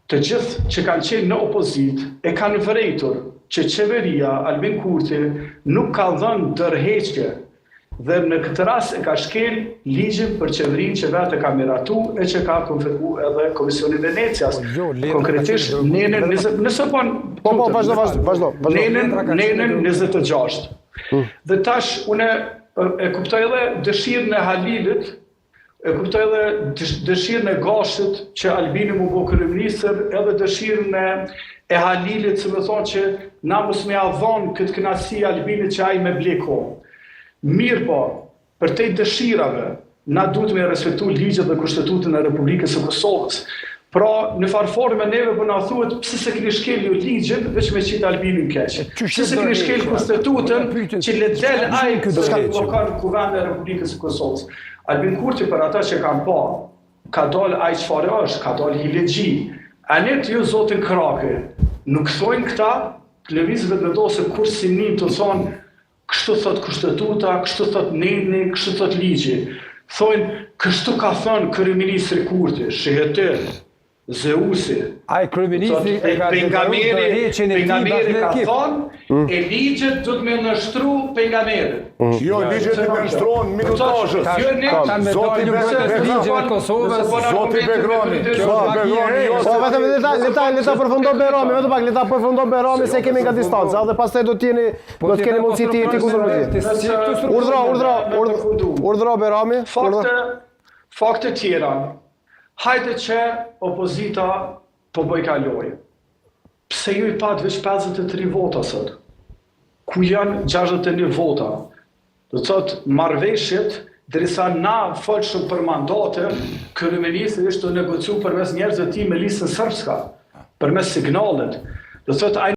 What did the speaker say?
të gjithë që kanë qenë në opozit e kanë vërejtur që qeveria Albin Kurti nuk ka dhënë dërheqje dhe në këtë rast e ka shkel ligjin për qeverinë që vetë ka miratu e që ka konfirmu edhe Komisioni Venecias. Konkretisht nenën 26. Dhe tash une e kuptoj edhe dëshirën e Halilit, e kuptoj edhe dëshirën e Gashit që Albini mu bo kryeministër, edhe dëshirën e Halilit që më thonë që na mos me avon këtë kënaqësi Albinit që ai me bleko. Mirë po, për te dëshirave, na duhet me respektu ligjet dhe kushtetutën e Republikës së Kosovës. Pra, në farforme neve për na thuhet pse se keni shkel ju ligjin veç me qitë Albinin keq. Pse se keni shkel kushtetutën që le del ai që blokon kuvendin e Republikës së Kosovës. Albin Kurti për ata që kanë pa, ka dal ai çfarë është, ka dal hilegji. Anet ju zotin Krake, nuk thojnë këta lëvizëve të dosë kur si nin të thonë kështu thot kushtetuta, kështu thot neni, kështu thot ligji. Thojnë, kështu ka thënë kryeministri Kurti, shihetir, Zeusi. Ai kryeministri e ka pejgamberi ka thënë, e ligjet duhet me nështru pejgamberin. Jo, ligjet e nështrohen minutazhës. Zoti Begrami. Leta përfundon Begrami, vetëm pak leta përfundon Begrami se kemi nga distanca dhe pastaj do të keni mundësi të jeni kundër. Urdhro Begrami. Fakte tjera. Hajde që opozita po bojkaloj. Pse ju i pat veç 53 vota sot? Ku janë 61 vota? Do të thotë marrëveshjet, derisa na folshëm për mandate, kryeministri ishte të negociu përmes njerëzve të tij me listën srpska, përmes signalet. Do të thotë